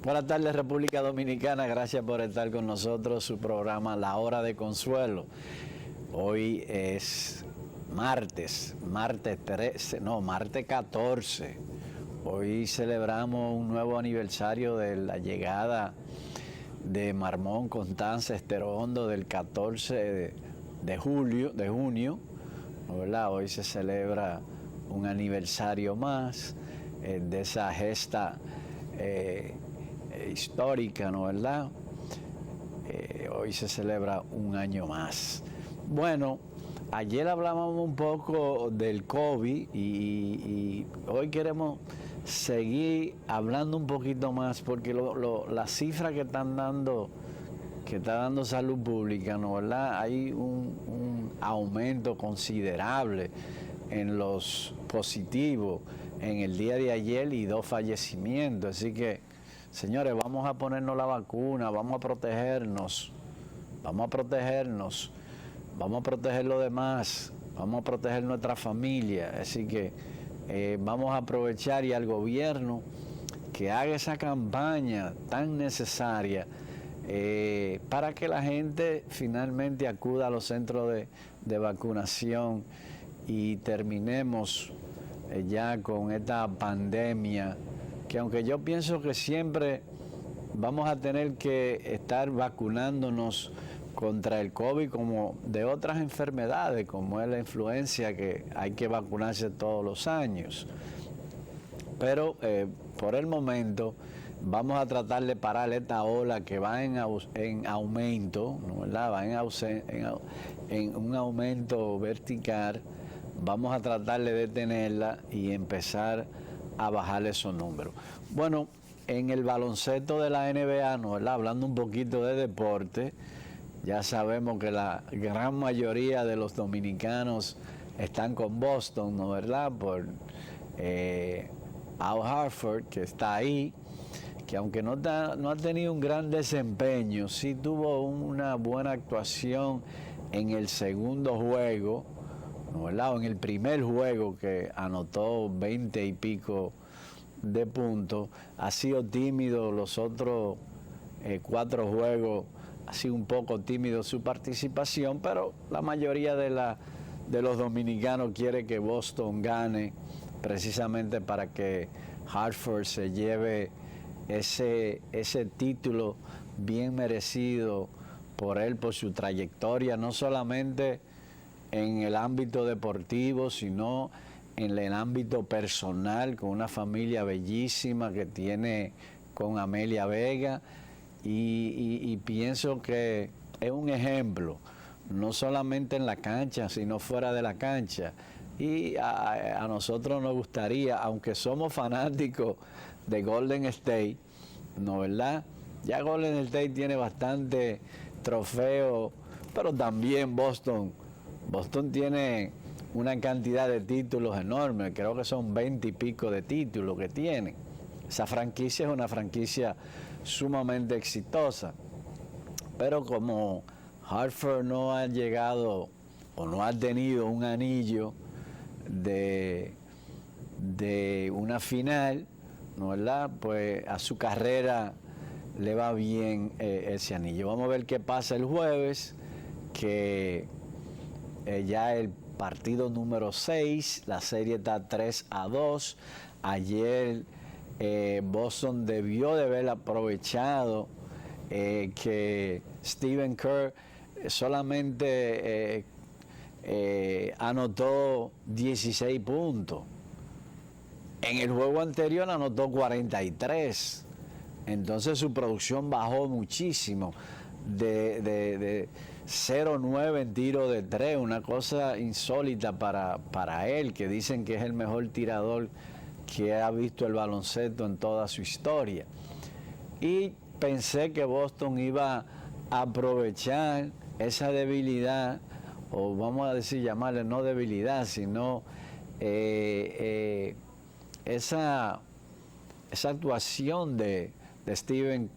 Buenas tardes, República Dominicana. Gracias por estar con nosotros. Su programa La Hora de Consuelo. Hoy es martes 14. Hoy celebramos un nuevo aniversario de la llegada de Marmón Constanza Estero Hondo del 14 de junio, ¿verdad? Hoy se celebra un aniversario más de esa gesta histórica, ¿no? ¿Verdad? Hoy se celebra un año más. Bueno, ayer hablábamos un poco del COVID y hoy queremos seguir hablando un poquito más porque las cifras que está dando Salud Pública, ¿no? ¿Verdad? Hay un aumento considerable en los positivos en el día de ayer y 2 fallecimientos. Así que, señores, vamos a ponernos la vacuna, vamos a protegernos, vamos a proteger lo demás, vamos a proteger nuestra familia. Así que vamos a aprovechar y al gobierno que haga esa campaña tan necesaria para que la gente finalmente acuda a los centros de vacunación y terminemos ya con esta pandemia, que aunque yo pienso que siempre vamos a tener que estar vacunándonos contra el COVID como de otras enfermedades, como es la influencia, que hay que vacunarse todos los años. Pero por el momento vamos a tratar de parar esta ola que va en aumento, ¿no? ¿Verdad? Va en un aumento vertical. Vamos a tratar de detenerla y empezar a bajar esos números. Bueno, en el baloncesto de la NBA, ¿no? ¿Verdad? Hablando un poquito de deporte, ya sabemos que la gran mayoría de los dominicanos están con Boston, ¿no? ¿Verdad? Por Al Horford, que está ahí, que aunque no ha tenido un gran desempeño, sí tuvo una buena actuación en el segundo juego, ¿no? ¿Verdad? En el primer juego, que anotó 20 y pico de puntos. Ha sido tímido los otros 4 juegos, ha sido un poco tímido su participación, pero la mayoría de los dominicanos quiere que Boston gane, precisamente para que Hartford se lleve ese título bien merecido por él, por su trayectoria, no solamente en el ámbito deportivo, sino en el ámbito personal, con una familia bellísima que tiene con Amelia Vega, y pienso que es un ejemplo, no solamente en la cancha, sino fuera de la cancha. Y a nosotros nos gustaría, aunque somos fanáticos de Golden State, ¿no? ¿Verdad? Ya Golden State tiene bastante trofeo, pero también Boston tiene una cantidad de títulos enormes, creo que son 20 y pico de títulos que tiene. Esa franquicia es una franquicia sumamente exitosa, pero como Hartford no ha llegado o no ha tenido un anillo de una final, ¿no? ¿Verdad? Pues a su carrera le va bien ese anillo. Vamos a ver qué pasa el jueves, que ya el partido número 6, la serie está 3-2. Ayer Boston debió de haber aprovechado que Stephen Kerr solamente anotó 16 puntos. En el juego anterior anotó 43. Entonces su producción bajó muchísimo, de 0-9 en tiro de 3, una cosa insólita para él, que dicen que es el mejor tirador que ha visto el baloncesto en toda su historia. Y pensé que Boston iba a aprovechar esa debilidad, o vamos a decir, llamarle no debilidad, sino esa actuación de Stephen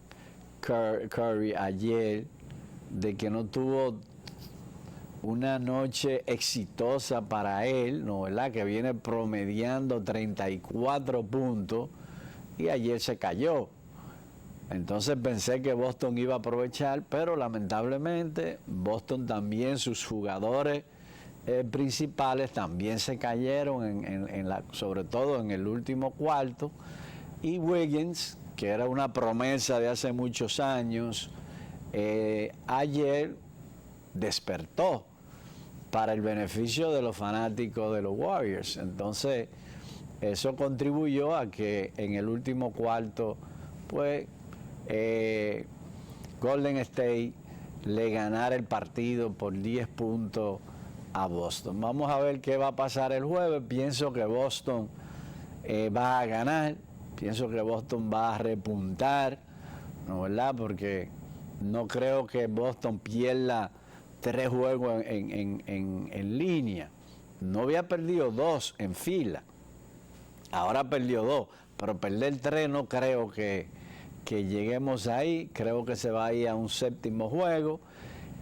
Curry ayer, de que no tuvo una noche exitosa para él, ¿no? ¿Verdad? Que viene promediando 34 puntos y ayer se cayó. Entonces pensé que Boston iba a aprovechar, pero lamentablemente Boston también, sus jugadores principales también se cayeron, sobre todo en el último cuarto, y Wiggins, que era una promesa de hace muchos años, ayer despertó para el beneficio de los fanáticos de los Warriors. Entonces, eso contribuyó a que en el último cuarto, pues, Golden State le ganara el partido por 10 puntos a Boston. Vamos a ver qué va a pasar el jueves. Pienso que Boston va a ganar, pienso que Boston va a repuntar, ¿no, verdad? Porque no creo que Boston pierda 3 juegos en línea. No había perdido 2 en fila, ahora perdió 2, pero perder 3 no creo que lleguemos ahí. Creo que se va a ir a un 7º juego.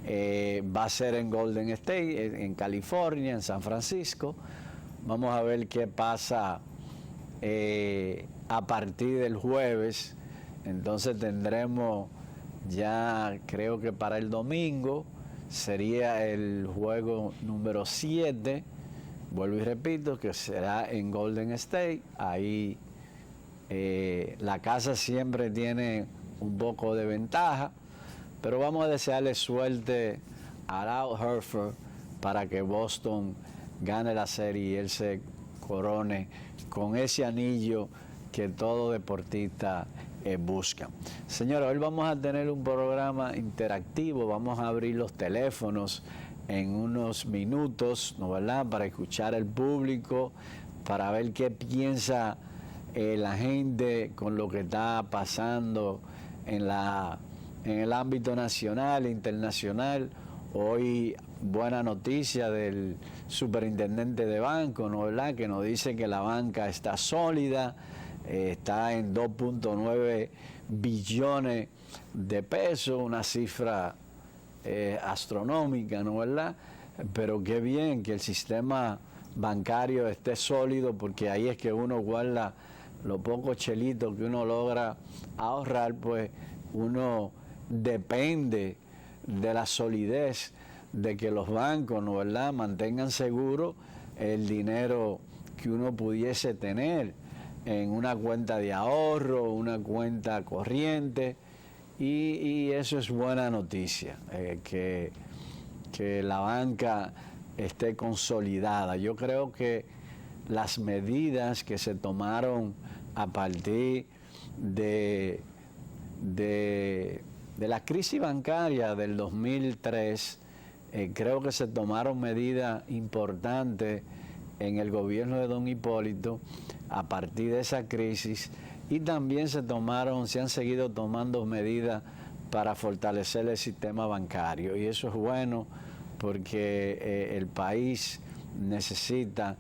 Va a ser en Golden State, en California, en San Francisco. Vamos a ver qué pasa a partir del jueves. Entonces tendremos ya, creo que para el domingo sería el juego número 7. Vuelvo y repito que será en Golden State. Ahí la casa siempre tiene un poco de ventaja, pero vamos a desearle suerte a Al Horford para que Boston gane la serie y él se corone con ese anillo que todo deportista busca. Señora, hoy vamos a tener un programa interactivo. Vamos a abrir los teléfonos en unos minutos, ¿no, verdad?, para escuchar al público, para ver qué piensa la gente con lo que está pasando en el ámbito nacional e internacional. Hoy buena noticia del superintendente de banco, ¿no, verdad?, que nos dice que la banca está sólida, está en 2.9 billones de pesos, una cifra astronómica, ¿no, verdad? Pero qué bien que el sistema bancario esté sólido, porque ahí es que uno guarda los pocos chelitos que uno logra ahorrar. Pues uno depende de la solidez de que los bancos, ¿no, verdad?, mantengan seguro el dinero que uno pudiese tener en una cuenta de ahorro, una cuenta corriente, y eso es buena noticia, que la banca esté consolidada. Yo creo que las medidas que se tomaron a partir de la crisis bancaria del 2003, creo que se tomaron medidas importantes en el gobierno de don Hipólito a partir de esa crisis, y también se han seguido tomando medidas para fortalecer el sistema bancario, y eso es bueno porque el país necesita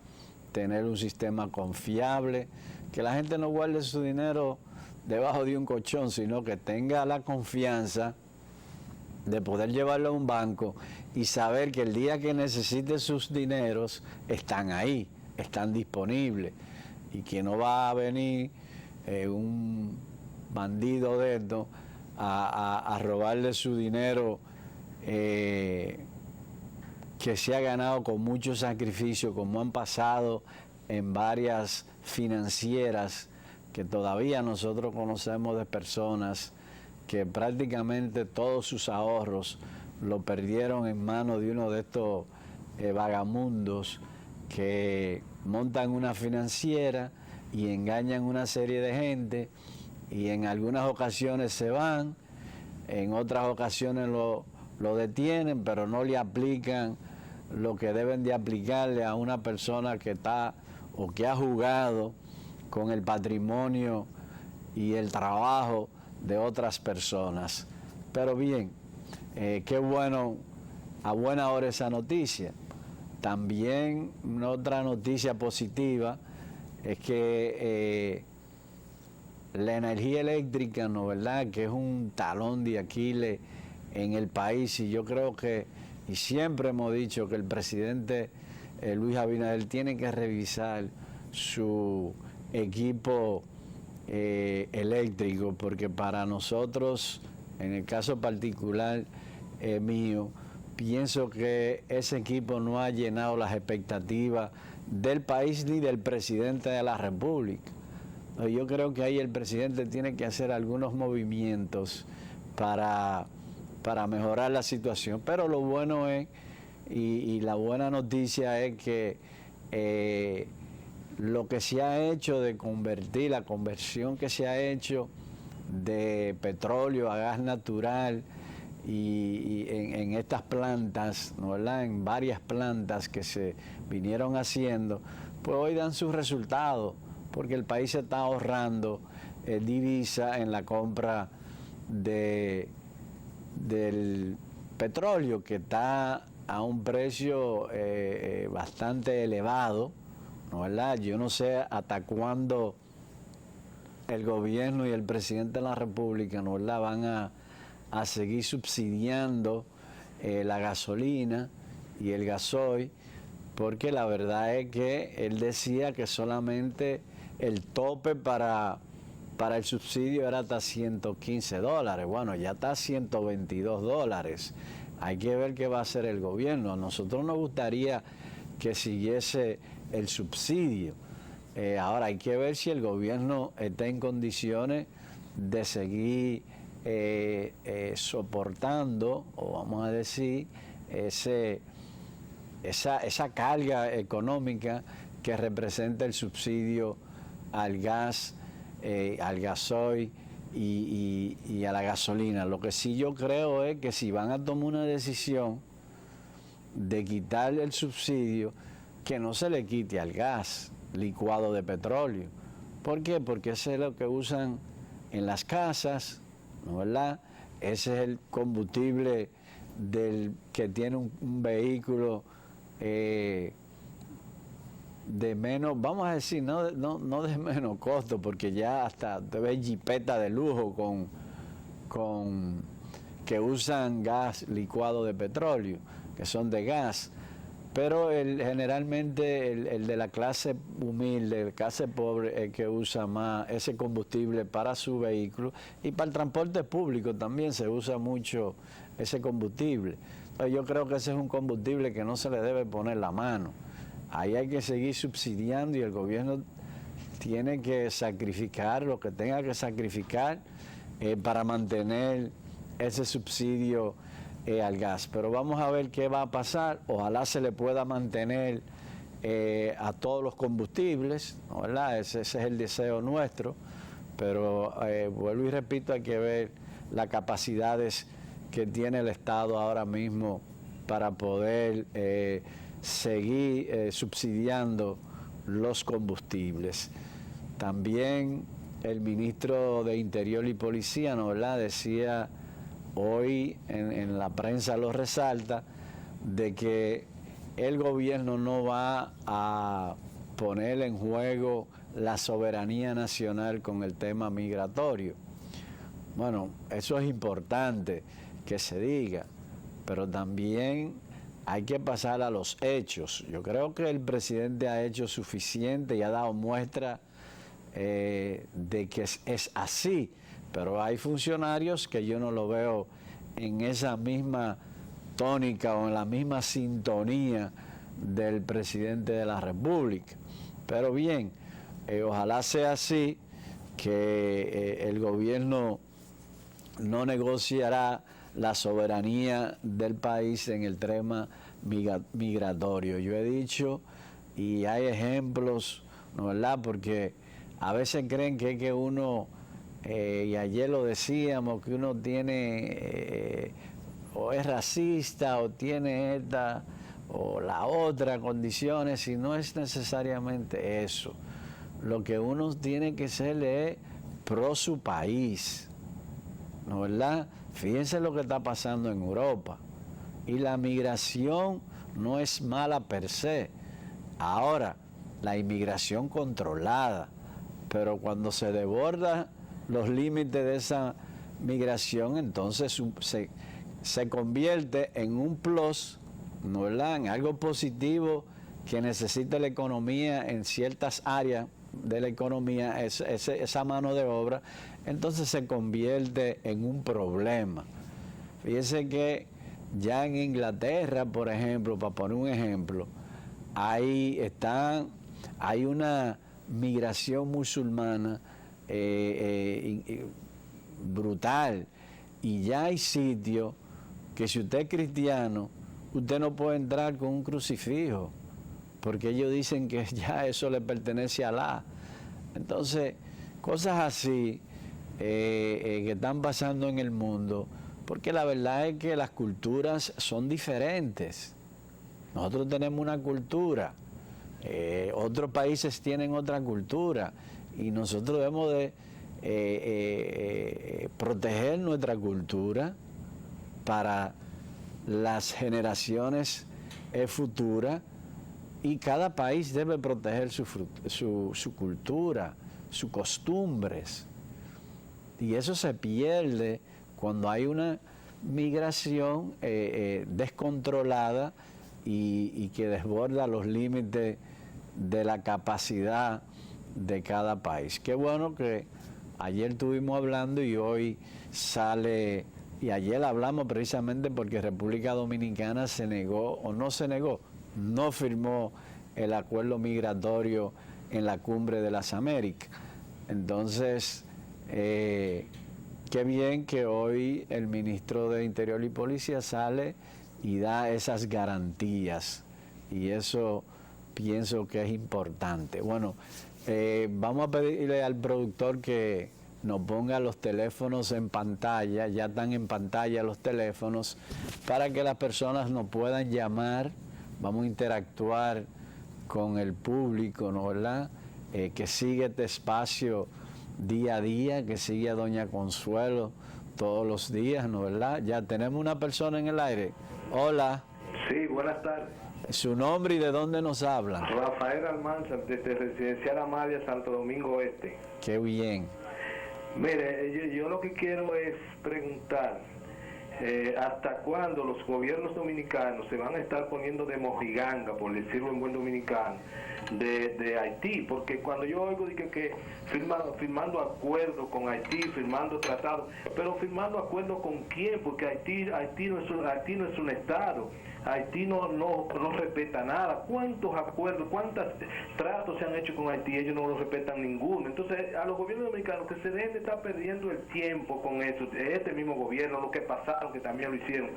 tener un sistema confiable, que la gente no guarde su dinero debajo de un colchón, sino que tenga la confianza de poder llevarlo a un banco y saber que el día que necesite sus dineros están ahí, están disponibles, y que no va a venir un bandido de esto a robarle su dinero que se ha ganado con mucho sacrificio, como han pasado en varias financieras que todavía nosotros conocemos, de personas que prácticamente todos sus ahorros lo perdieron en manos de uno de estos vagamundos que montan una financiera y engañan una serie de gente, y en algunas ocasiones se van, en otras ocasiones lo detienen, pero no le aplican lo que deben de aplicarle a una persona que está o que ha jugado con el patrimonio y el trabajo de otras personas. Pero bien, qué bueno, a buena hora esa noticia. También otra noticia positiva es que la energía eléctrica, ¿no, verdad?, que es un talón de Aquiles en el país, y yo creo que, y siempre hemos dicho que el presidente Luis Abinader tiene que revisar su equipo eléctrico, porque para nosotros, en el caso particular mío, pienso que ese equipo no ha llenado las expectativas del país ni del presidente de la República. Yo creo que ahí el presidente tiene que hacer algunos movimientos para mejorar la situación, pero lo bueno es, y la buena noticia es que lo que se ha hecho de convertir, la conversión que se ha hecho de petróleo a gas natural y en estas plantas, ¿no? ¿Verdad? En varias plantas que se vinieron haciendo, pues hoy dan sus resultados, porque el país se está ahorrando divisa en la compra del petróleo, que está a un precio bastante elevado, ¿no? ¿Verdad? Yo no sé hasta cuándo el gobierno y el presidente de la República, ¿no? ¿Verdad? Van a seguir subsidiando la gasolina y el gasoil, porque la verdad es que él decía que solamente el tope para el subsidio era hasta $115. Bueno, ya está a $122. Hay que ver qué va a hacer el gobierno. A nosotros nos gustaría que siguiese el subsidio. Ahora hay que ver si el gobierno está en condiciones de seguir soportando, o vamos a decir, esa carga económica que representa el subsidio al gas, al gasoil y a la gasolina. Lo que sí yo creo es que si van a tomar una decisión de quitar el subsidio, que no se le quite al gas licuado de petróleo. ¿Por qué? Porque ese es lo que usan en las casas, ¿no? ¿Verdad? Ese es el combustible que tiene un vehículo de menos, vamos a decir, no de menos costo, porque ya hasta te ves jipetas de lujo que usan gas licuado de petróleo, que son de gas. Pero generalmente el de la clase humilde, la clase pobre, es que usa más ese combustible para su vehículo, y para el transporte público también se usa mucho ese combustible. Entonces yo creo que ese es un combustible que no se le debe poner la mano. Ahí hay que seguir subsidiando, y el gobierno tiene que sacrificar lo que tenga que sacrificar para mantener ese subsidio al gas. Pero vamos a ver qué va a pasar. Ojalá se le pueda mantener a todos los combustibles, ¿no? ¿Verdad? Ese es el deseo nuestro, pero vuelvo y repito, hay que ver las capacidades que tiene el Estado ahora mismo para poder seguir subsidiando los combustibles. También el ministro de Interior y Policía, ¿no? ¿Verdad? Decía hoy, en la prensa lo resalta, de que el gobierno no va a poner en juego la soberanía nacional con el tema migratorio. Bueno, eso es importante que se diga, pero también hay que pasar a los hechos. Yo creo que el presidente ha hecho suficiente y ha dado muestra de que es así, pero hay funcionarios que yo no lo veo en esa misma tónica o en la misma sintonía del presidente de la República. Pero bien, ojalá sea así, que el gobierno no negociará la soberanía del país en el tema migratorio. Yo he dicho, y hay ejemplos, ¿no? ¿Verdad? Porque a veces creen que es que uno, y ayer lo decíamos, que uno tiene, o es racista, o tiene esta o la otra condiciones, y no es necesariamente eso. Lo que uno tiene que ser es pro su país, ¿no? ¿Verdad? Fíjense lo que está pasando en Europa. Y la migración no es mala per se. Ahora, la inmigración controlada, pero cuando se desborda los límites de esa migración, entonces se convierte en un plus, ¿no? ¿Verdad? En algo positivo que necesita la economía en ciertas áreas de la economía, esa mano de obra, entonces se convierte en un problema. Fíjese que ya en Inglaterra, por ejemplo, para poner un ejemplo, hay una migración musulmana brutal, y ya hay sitios que si usted es cristiano, usted no puede entrar con un crucifijo, porque ellos dicen que ya eso le pertenece a Alá. Entonces, cosas así que están pasando en el mundo, porque la verdad es que las culturas son diferentes. Nosotros tenemos una cultura, otros países tienen otra cultura, y nosotros debemos de proteger nuestra cultura para las generaciones futuras, y cada país debe proteger su cultura, sus costumbres, y eso se pierde cuando hay una migración descontrolada y que desborda los límites de la capacidad de cada país. Qué bueno que ayer estuvimos hablando y hoy sale, y ayer hablamos precisamente porque República Dominicana se negó, o no se negó, no firmó el acuerdo migratorio en la Cumbre de las Américas. Entonces, qué bien que hoy el ministro de Interior y Policía sale y da esas garantías, y eso pienso que es importante. Bueno, vamos a pedirle al productor que nos ponga los teléfonos en pantalla, ya están en pantalla los teléfonos, para que las personas nos puedan llamar. Vamos a interactuar con el público, ¿no, verdad? Que sigue este espacio día a día, que sigue a Doña Consuelo todos los días, ¿no, verdad? Ya tenemos una persona en el aire. Hola. Sí, buenas tardes. ¿Su nombre y de dónde nos hablan? Rafael Almanza, desde Residencial Amalia, Santo Domingo Este. Qué bien. Mire, yo lo que quiero es preguntar, ¿hasta cuándo los gobiernos dominicanos se van a estar poniendo de mojiganga, por decirlo en buen dominicano, de Haití? Porque cuando yo oigo que firmando acuerdos con Haití, firmando tratados, pero firmando acuerdos con quién, porque Haití no es un estado. Haití no respeta nada. ¿Cuántos acuerdos, cuántos tratos se han hecho con Haití? Ellos no los respetan ninguno. Entonces, a los gobiernos dominicanos que se dejen de estar perdiendo el tiempo con eso, este mismo gobierno, lo que pasaron, que también lo hicieron,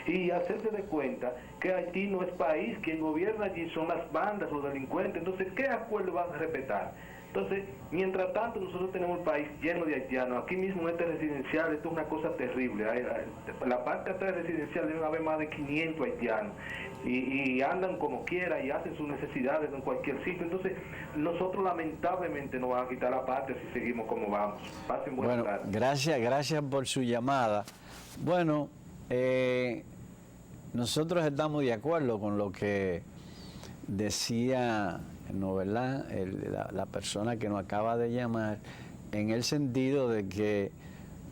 y hacerse de cuenta que Haití no es país, quien gobierna allí son las bandas, los delincuentes. Entonces, ¿qué acuerdo van a respetar? Entonces, mientras tanto, nosotros tenemos un país lleno de haitianos. Aquí mismo en este residencial, esto es una cosa terrible. La parte atrás residencial debe haber más de 500 haitianos. Y andan como quiera y hacen sus necesidades en cualquier sitio. Entonces, nosotros lamentablemente nos van a quitar la patria si seguimos como vamos. Pasen buenas tardes. Gracias por su llamada. Bueno, nosotros estamos de acuerdo con lo que decía, ¿no, verdad?, la persona que nos acaba de llamar, en el sentido de que,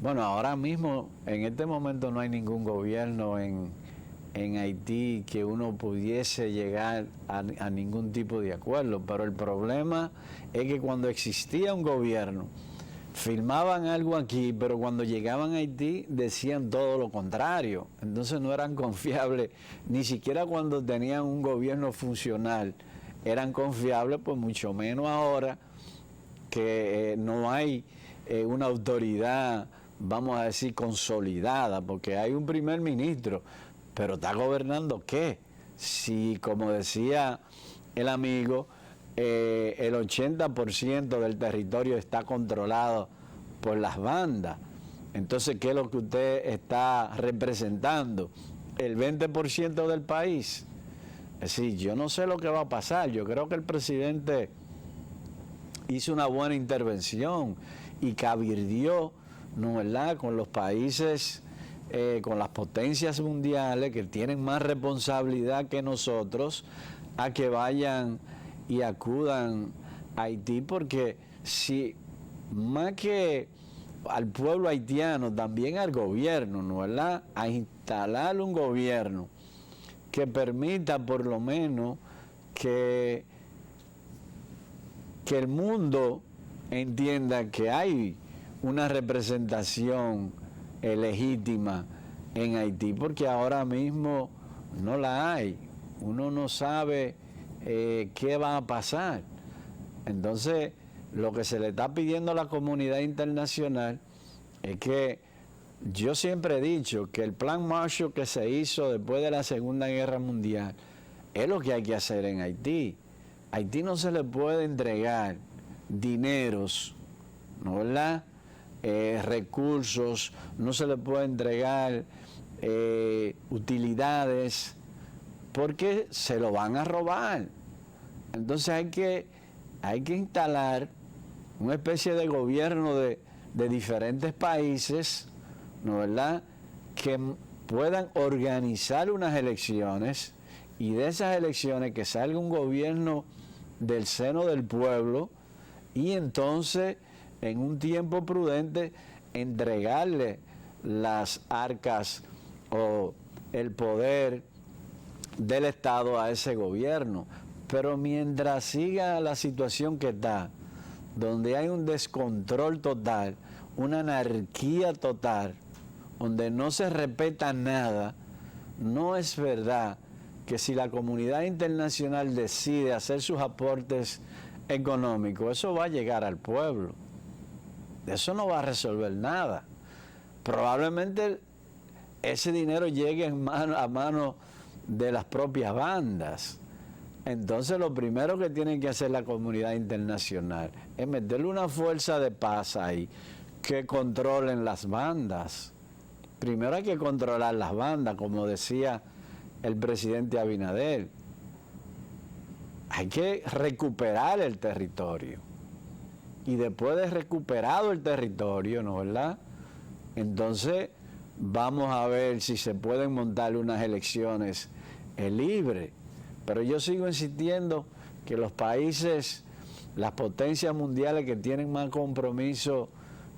bueno, ahora mismo, en este momento no hay ningún gobierno en Haití que uno pudiese llegar a ningún tipo de acuerdo, pero el problema es que cuando existía un gobierno, firmaban algo aquí, pero cuando llegaban a Haití decían todo lo contrario. Entonces no eran confiables, ni siquiera cuando tenían un gobierno funcional eran confiables, pues mucho menos ahora que no hay una autoridad, vamos a decir, consolidada, porque hay un primer ministro, pero ¿está gobernando qué? Si, como decía el amigo, el 80% del territorio está controlado por las bandas. Entonces, ¿qué es lo que usted está representando? El 20% del país. Es decir, yo no sé lo que va a pasar. Yo creo que el presidente hizo una buena intervención y cabildió, ¿no, verdad?, con los países, con las potencias mundiales que tienen más responsabilidad que nosotros, a que vayan y acudan a Haití, porque si más que al pueblo haitiano, también al gobierno, ¿no, verdad?, a instalar un gobierno que permita por lo menos que que el mundo entienda que hay una representación legítima en Haití, porque ahora mismo no la hay. Uno no sabe qué va a pasar. Entonces, lo que se le está pidiendo a la comunidad internacional es que, yo siempre he dicho que el plan Marshall que se hizo después de la Segunda Guerra Mundial es lo que hay que hacer en Haití. A Haití no se le puede entregar dineros, ¿no, verdad? Recursos, no se le puede entregar utilidades, porque se lo van a robar. Entonces hay que instalar una especie de gobierno de diferentes países, ¿no, verdad?, que puedan organizar unas elecciones, y de esas elecciones que salga un gobierno del seno del pueblo, y entonces en un tiempo prudente entregarle las arcas o el poder del Estado a ese gobierno. Pero mientras siga la situación que está, donde hay un descontrol total, una anarquía total, donde no se respeta nada, no es verdad que si la comunidad internacional decide hacer sus aportes económicos, eso va a llegar al pueblo. Eso no va a resolver nada. Probablemente ese dinero llegue a manos de las propias bandas. Entonces lo primero que tiene que hacer la comunidad internacional es meterle una fuerza de paz ahí, que controlen las bandas. Primero hay que controlar las bandas, como decía el presidente Abinader. Hay que recuperar el territorio. Y después de recuperado el territorio, ¿no, verdad?, entonces vamos a ver si se pueden montar unas elecciones libres. Pero yo sigo insistiendo que los países, las potencias mundiales que tienen más compromiso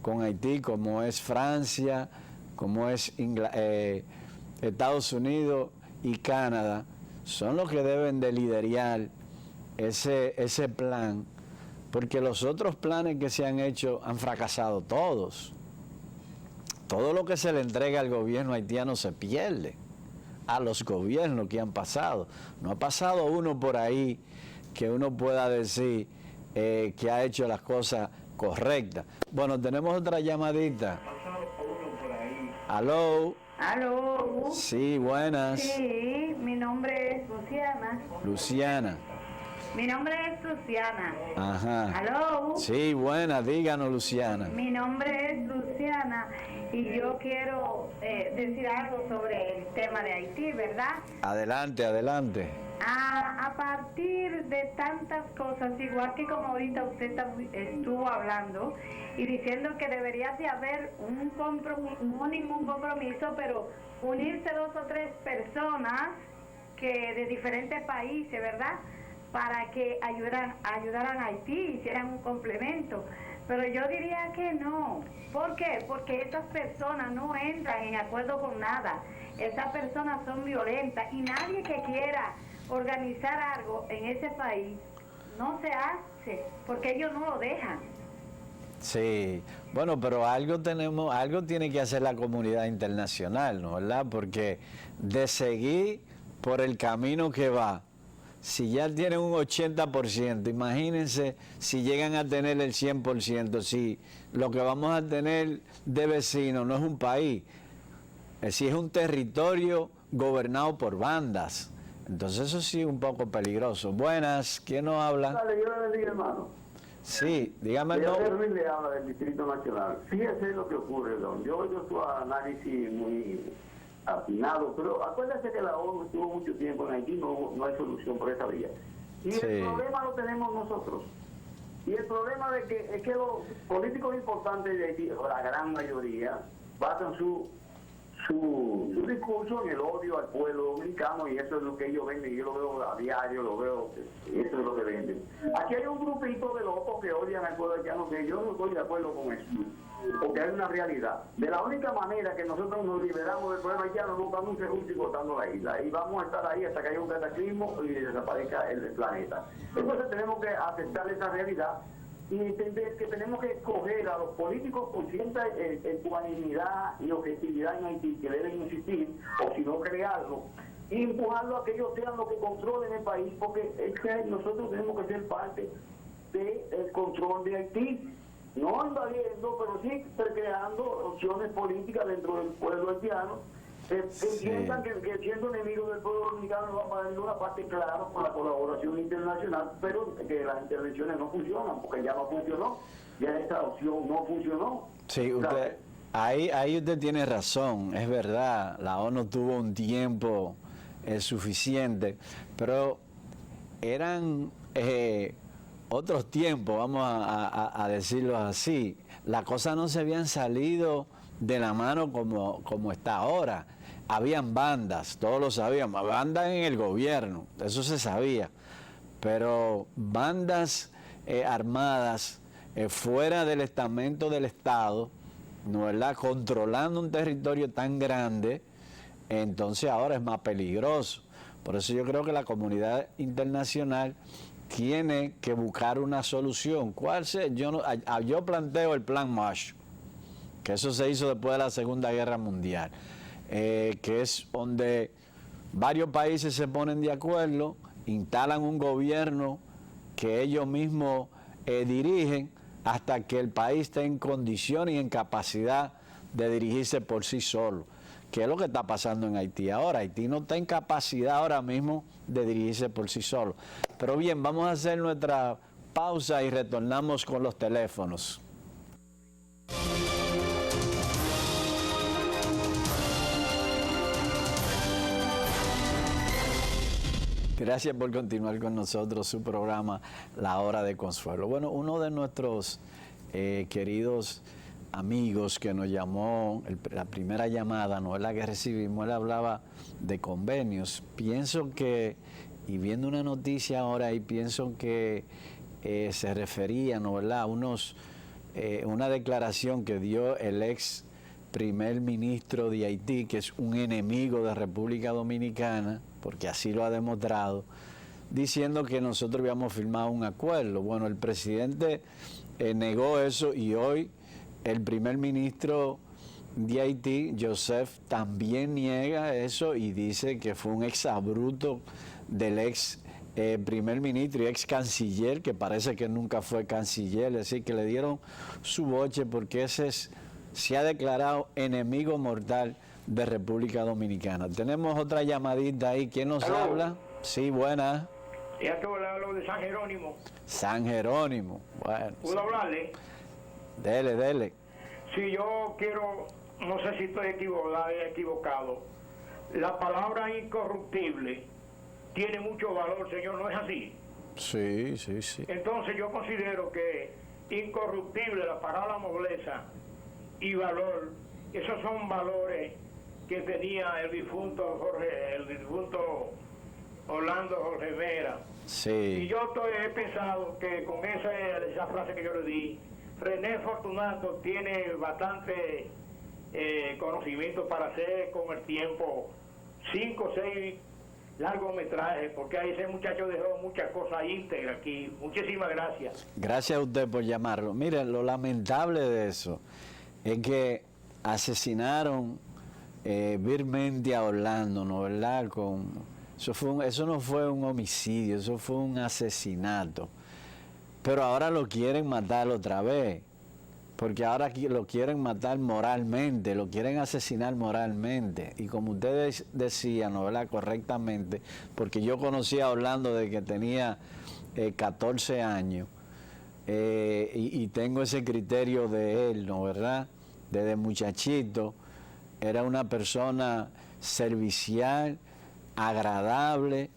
con Haití, como es Francia, como es Estados Unidos y Canadá, son los que deben de liderar ese plan, porque los otros planes que se han hecho han fracasado todos. Todo lo que se le entrega al gobierno haitiano se pierde, a los gobiernos que han pasado. No ha pasado uno por ahí que uno pueda decir que ha hecho las cosas correctas. Bueno, tenemos otra llamadita. ¿Aló? ¿Aló? Sí, buenas. Sí, mi nombre es Luciana. Luciana. Mi nombre es Luciana. Ajá. ¿Aló? Sí, buenas, díganos, Luciana. Mi nombre es Luciana y yo quiero decir algo sobre el tema de Haití, ¿verdad? Adelante, adelante. A partir de tantas cosas, igual que como ahorita usted estuvo hablando y diciendo que debería de haber un compromiso, no ningún compromiso, pero unirse 2 o 3 personas que de diferentes países, ¿verdad?, para que ayudaran a Haití, hicieran un complemento. Pero yo diría que no. ¿Por qué? Porque estas personas no entran en acuerdo con nada. Esas personas son violentas y nadie que quiera organizar algo en ese país no se hace, porque ellos no lo dejan. Sí, bueno, pero algo tiene que hacer la comunidad internacional, ¿no, verdad? Porque de seguir por el camino que va, si ya tienen un 80%, imagínense si llegan a tener el 100%, si lo que vamos a tener de vecino no es un país, si es un territorio gobernado por bandas. Entonces eso sí es un poco peligroso. Buenas, ¿quién nos habla? Dale, yo le digo, hermano. Sí, dígame el nombre. Ruiz le habla del Distrito Nacional. Fíjese lo que ocurre, don. Yo su análisis muy afinado, pero acuérdese que la ONU estuvo mucho tiempo en Haití, no hay solución por esa vía. Y Sí. el problema lo tenemos nosotros. Y el problema es que los políticos importantes de Haití, la gran mayoría, basan su su discurso en el odio al pueblo dominicano, y eso es lo que ellos venden, yo lo veo a diario, lo veo, eso es lo que venden. Aquí hay un grupito de locos que odian al pueblo haitiano, que yo no estoy de acuerdo con eso, porque hay una realidad. De la única manera que nosotros nos liberamos del problema haitiano, no dando un segundo y cortando la isla, y vamos a estar ahí hasta que haya un cataclismo y desaparezca el planeta. Entonces tenemos que aceptar esa realidad y entender que tenemos que escoger a los políticos con cierta ecuanimidad y objetividad en Haití, que deben insistir, o si no crearlo, y empujarlo a que ellos sean los que controlen el país, porque es que nosotros tenemos que ser parte del control de Haití, no invadiendo, pero sí creando opciones políticas dentro del pueblo haitiano, que entiendan que siendo enemigos del pueblo dominicano no va a haber una parte clara con la colaboración internacional, pero que las intervenciones no funcionan, porque ya no funcionó, ya esta opción no funcionó. Sí, usted, ahí usted tiene razón, es verdad, la ONU tuvo un tiempo suficiente, pero eran otros tiempos, vamos a decirlo así. Las cosas no se habían salido de la mano como está ahora. Habían bandas, todos lo sabíamos, bandas en el gobierno, eso se sabía, pero bandas armadas fuera del estamento del Estado, ¿no, verdad?, controlando un territorio tan grande, entonces ahora es más peligroso. Por eso yo creo que la comunidad internacional tiene que buscar una solución. ¿Cuál sea? Yo planteo el Plan Marshall, que eso se hizo después de la Segunda Guerra Mundial, que es donde varios países se ponen de acuerdo, instalan un gobierno que ellos mismos dirigen hasta que el país esté en condiciones y en capacidad de dirigirse por sí solo, que es lo que está pasando en Haití ahora. Haití no está en capacidad ahora mismo de dirigirse por sí solo. Pero bien, vamos a hacer nuestra pausa y retornamos con los teléfonos. Gracias por continuar con nosotros su programa La Hora de Consuelo. Bueno, uno de nuestros queridos amigos que nos llamó, la primera llamada, no es la que recibimos, él hablaba de convenios. Pienso que, y viendo una noticia ahora, y pienso que se refería, ¿no, verdad?, a una declaración que dio el ex primer ministro de Haití, que es un enemigo de República Dominicana, porque así lo ha demostrado, diciendo que nosotros habíamos firmado un acuerdo. Bueno, el presidente negó eso, y hoy el primer ministro de Haití, Joseph, también niega eso y dice que fue un exabrupto del ex primer ministro y ex canciller, que parece que nunca fue canciller, es decir, que le dieron su boche porque se ha declarado enemigo mortal de República Dominicana. Tenemos otra llamadita ahí. ¿Quién nos habla? Sí, buena. Ya te hablo de San Jerónimo. San Jerónimo. Bueno. ¿Puedo hablarle? Dele. Si yo quiero, no sé si estoy equivocado. La palabra incorruptible tiene mucho valor, señor, ¿no es así? Sí. Entonces yo considero que incorruptible, la palabra nobleza y valor, esos son valores que tenía el difunto Orlando Jorge Vera. Sí. Y yo he pensado que con esa frase que yo le di, René Fortunato tiene bastante conocimiento para hacer con el tiempo 5 o 6 largometrajes, porque ahí ese muchacho dejó muchas cosas íntegras aquí. Muchísimas gracias. Gracias a usted por llamarlo. Miren, lo lamentable de eso es que asesinaron vilmente a Orlando, ¿no, verdad? Eso no fue un homicidio, eso fue un asesinato. Pero ahora lo quieren matar otra vez, porque ahora lo quieren matar moralmente, lo quieren asesinar moralmente. Y como ustedes decían, ¿no, verdad?, correctamente, porque yo conocí a Orlando desde que tenía 14 años, y tengo ese criterio de él, ¿no, verdad? Desde muchachito, era una persona servicial, agradable,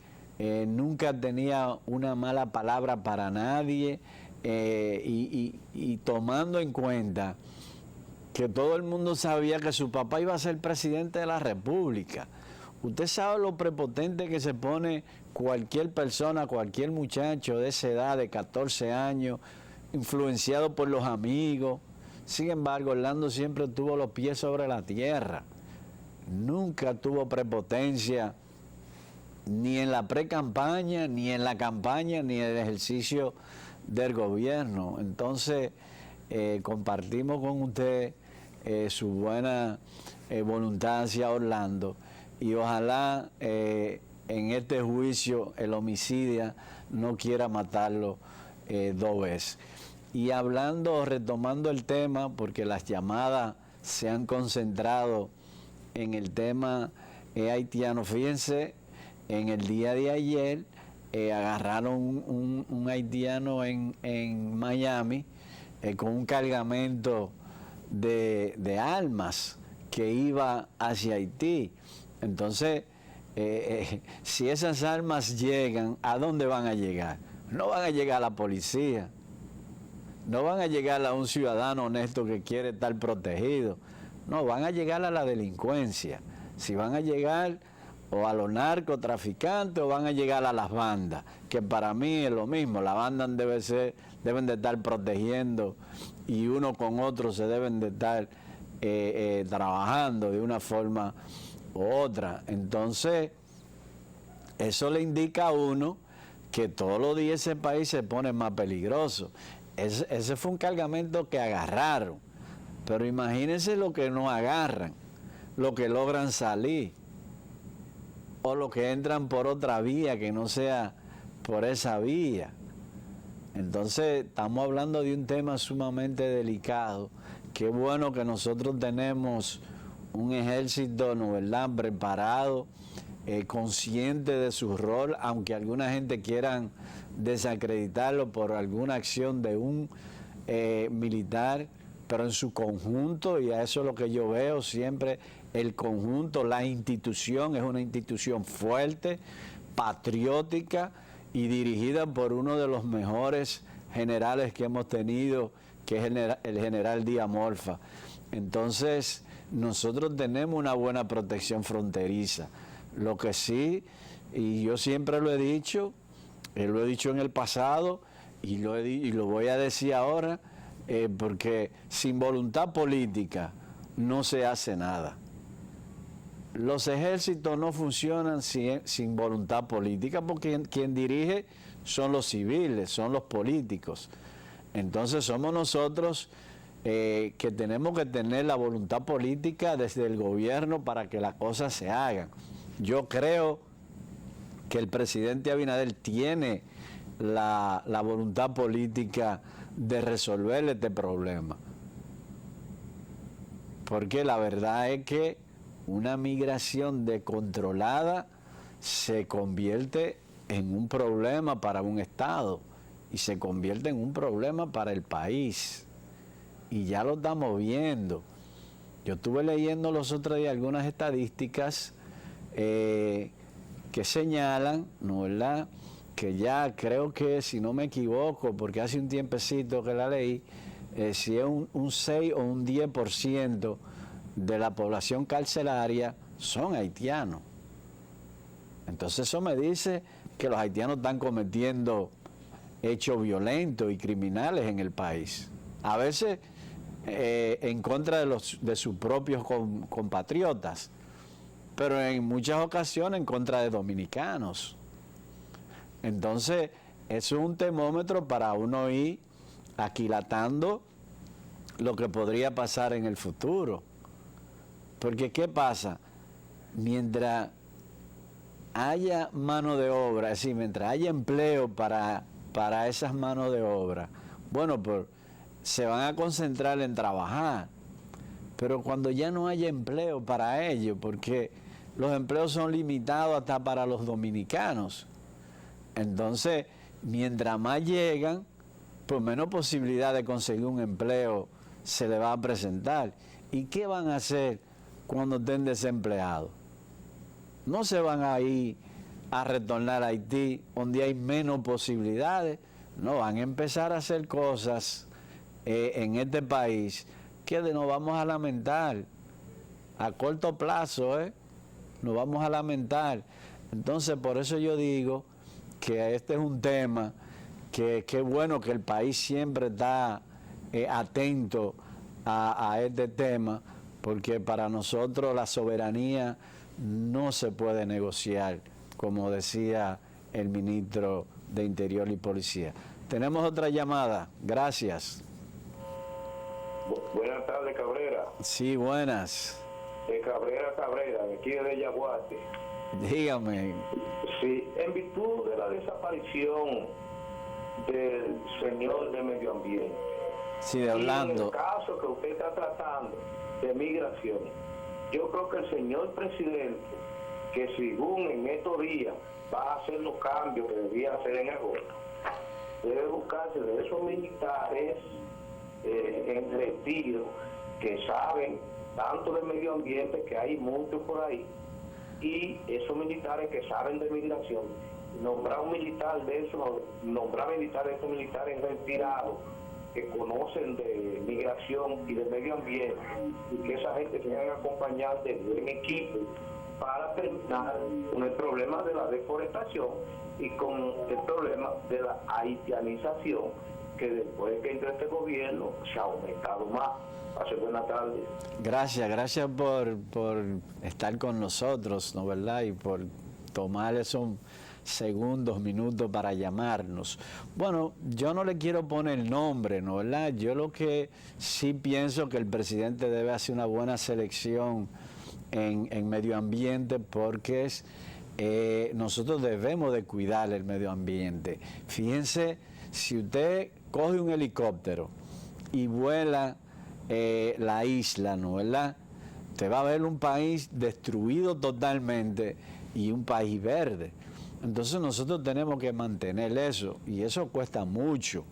nunca tenía una mala palabra para nadie, y tomando en cuenta que todo el mundo sabía que su papá iba a ser presidente de la República. Usted sabe lo prepotente que se pone cualquier persona, cualquier muchacho de esa edad, de 14 años, influenciado por los amigos. Sin embargo, Orlando siempre tuvo los pies sobre la tierra. Nunca tuvo prepotencia, ni en la pre-campaña, ni en la campaña, ni en el ejercicio del gobierno. Entonces, compartimos con usted su buena voluntad hacia Orlando, y ojalá en este juicio el homicida no quiera matarlo 2 veces. Y hablando, retomando el tema, porque las llamadas se han concentrado en el tema haitiano. Fíjense, en el día de ayer agarraron un haitiano en Miami con un cargamento de armas que iba hacia Haití. Entonces, si esas armas llegan, ¿a dónde van a llegar? No van a llegar a la policía, no van a llegar a un ciudadano honesto que quiere estar protegido, no, van a llegar a la delincuencia. Si van a llegar o a los narcotraficantes o van a llegar a las bandas, que para mí es lo mismo. Las bandas deben de estar protegiendo, y uno con otro se deben de estar trabajando de una forma u otra. Entonces, eso le indica a uno que todos los días ese país se pone más peligroso. Ese fue un cargamento que agarraron, pero imagínense lo que no agarran, lo que logran salir, o lo que entran por otra vía que no sea por esa vía. Entonces, estamos hablando de un tema sumamente delicado. Qué bueno que nosotros tenemos un ejército, ¿no verdad?, preparado, consciente de su rol, aunque alguna gente quieran desacreditarlo por alguna acción de un militar, pero en su conjunto, y a eso es lo que yo veo siempre, el conjunto, la institución es una institución fuerte, patriótica y dirigida por uno de los mejores generales que hemos tenido, que es el general Díaz Morfa. Entonces, nosotros tenemos una buena protección fronteriza. Lo que sí, y yo siempre lo he dicho en el pasado, y lo voy a decir ahora, porque sin voluntad política no se hace nada. Los ejércitos no funcionan sin voluntad política, porque quien dirige son los civiles, son los políticos. Entonces somos nosotros que tenemos que tener la voluntad política desde el gobierno para que las cosas se hagan. Yo creo que el presidente Abinader tiene la voluntad política de resolver este problema. Porque la verdad es que una migración descontrolada se convierte en un problema para un Estado y se convierte en un problema para el país. Y ya lo estamos viendo. Yo estuve leyendo los otros días algunas estadísticas que señalan, ¿no verdad?, que ya creo que, si no me equivoco, porque hace un tiempecito que la leí, si es un 6 o un 10% de la población carcelaria son haitianos. Entonces eso me dice que los haitianos están cometiendo hechos violentos y criminales en el país. A veces en contra de sus propios compatriotas, pero en muchas ocasiones en contra de dominicanos. Entonces, eso es un termómetro para uno ir aquilatando lo que podría pasar en el futuro. Porque, ¿qué pasa? Mientras haya mano de obra, es decir, mientras haya empleo para esas manos de obra, bueno, pues se van a concentrar en trabajar. Pero cuando ya no haya empleo para ellos, porque los empleos son limitados hasta para los dominicanos, entonces, mientras más llegan, pues menos posibilidad de conseguir un empleo se le va a presentar. ¿Y qué van a hacer cuando estén desempleados? No se van a ir a retornar a Haití, donde hay menos posibilidades. No, van a empezar a hacer cosas en este país que nos vamos a lamentar. A corto plazo, nos vamos a lamentar. Entonces, por eso yo digo que este es un tema que es bueno que el país siempre está atento a este tema, porque para nosotros la soberanía no se puede negociar, como decía el ministro de Interior y Policía. Tenemos otra llamada. Gracias. Buenas tardes, Cabrera. Sí, buenas. De Cabrera, de aquí de Yaguate. Dígame. Sí, en virtud de la desaparición del señor de Medio Ambiente. Sí, de Y en Orlando. el caso que usted está tratando de migración, yo creo que el señor presidente, que según en estos días va a hacer los cambios que debía hacer en agosto, debe buscarse de esos militares en retiro que saben tanto de medio ambiente, que hay muchos por ahí, y esos militares que saben de migración, nombrar militares de esos militares retirados que conocen de migración y de medio ambiente, y que esa gente tenga que acompañar de buen equipo para terminar con el problema de la deforestación y con el problema de la haitianización, que después de que entró este gobierno se ha aumentado más. Pase buenas tardes. Gracias por estar con nosotros, ¿no verdad? Y por tomar esos segundos, minutos para llamarnos. Bueno, yo no le quiero poner nombre, ¿no verdad? Yo lo que sí pienso que el presidente debe hacer una buena selección en medio ambiente, porque nosotros debemos de cuidar el medio ambiente. Fíjense, si usted coge un helicóptero y vuela la isla, ¿no verdad? Te va a ver un país destruido totalmente y un país verde. Entonces nosotros tenemos que mantener eso, y eso cuesta mucho.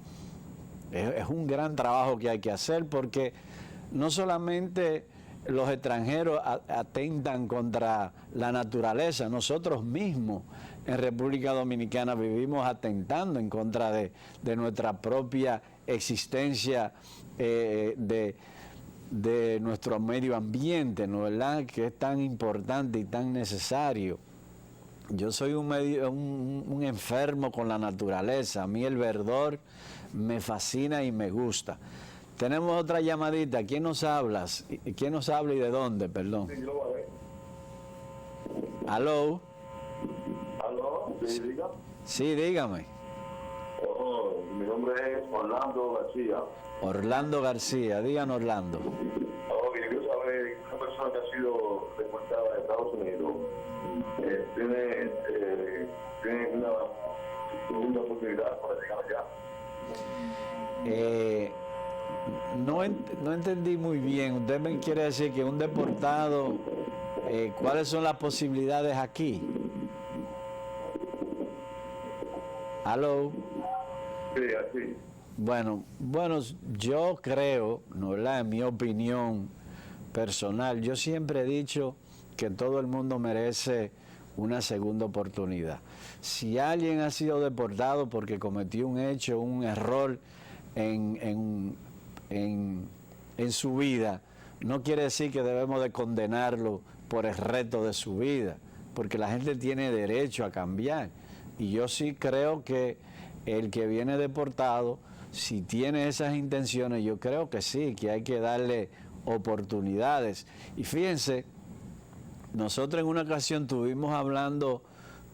Es un gran trabajo que hay que hacer, porque no solamente los extranjeros atentan contra la naturaleza, nosotros mismos en República Dominicana vivimos atentando en contra de nuestra propia existencia, de nuestro medio ambiente, ¿no verdad?, que es tan importante y tan necesario. Yo soy un enfermo con la naturaleza. A mí el verdor me fascina y me gusta. Tenemos otra llamadita. ¿Quién nos habla? ¿Quién nos habla y de dónde? Perdón. ¿Aló? ¿Aló? ¿Sí, diga? Sí, dígame. Oh, mi nombre es Orlando García. Orlando García, digan Orlando. Yo quiero saber, una persona que ha sido deportada de Estados Unidos tiene una segunda oportunidad para llegar allá. No entendí muy bien. Usted me quiere decir que un deportado, ¿cuáles son las posibilidades aquí? ¿Aló? Sí, así. Bueno, yo creo, ¿no verdad?, en mi opinión personal, yo siempre he dicho que todo el mundo merece una segunda oportunidad. Si alguien ha sido deportado porque cometió un hecho, un error en su vida, no quiere decir que debemos de condenarlo por el resto de su vida, porque la gente tiene derecho a cambiar. Y yo sí creo que el que viene deportado, si tiene esas intenciones, yo creo que sí, que hay que darle oportunidades. Y fíjense, nosotros en una ocasión estuvimos hablando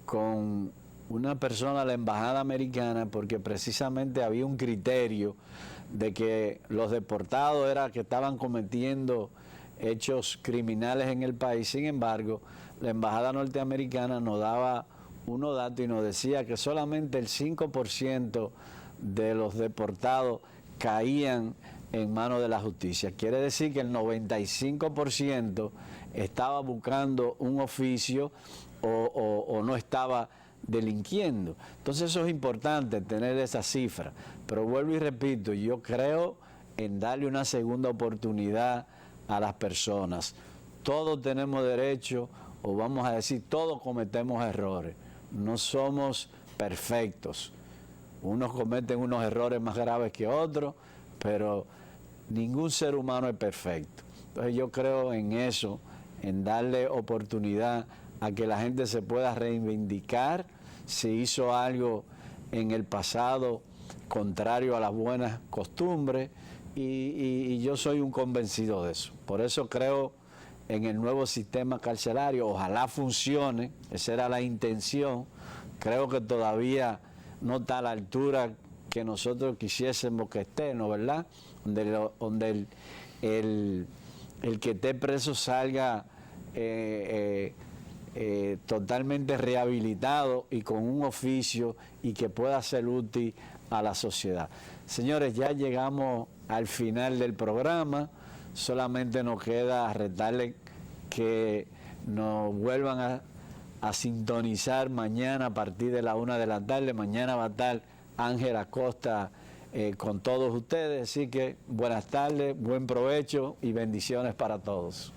con una persona de la embajada americana, porque precisamente había un criterio de que los deportados era que estaban cometiendo hechos criminales en el país. Sin embargo, la embajada norteamericana nos daba unos datos y nos decía que solamente el 5% de los deportados caían en manos de la justicia. Quiere decir que el 95% estaba buscando un oficio o no estaba delinquiendo. Entonces eso es importante, tener esa cifra. Pero vuelvo y repito, yo creo en darle una segunda oportunidad a las personas. Todos tenemos derecho, o vamos a decir, todos cometemos errores. No somos perfectos. Unos cometen unos errores más graves que otros, pero ningún ser humano es perfecto. Entonces yo creo en eso, en darle oportunidad a que la gente se pueda reivindicar si hizo algo en el pasado contrario a las buenas costumbres, y yo soy un convencido de eso. Por eso creo en el nuevo sistema carcelario, ojalá funcione, esa era la intención. Creo que todavía no está a la altura que nosotros quisiésemos que esté, ¿no, verdad? Donde el que esté preso salga totalmente rehabilitado y con un oficio y que pueda ser útil a la sociedad. Señores, ya llegamos al final del programa. Solamente nos queda retarles que nos vuelvan a sintonizar mañana a partir de la 1 de la tarde. Mañana va a estar Ángel Acosta con todos ustedes. Así que buenas tardes, buen provecho y bendiciones para todos.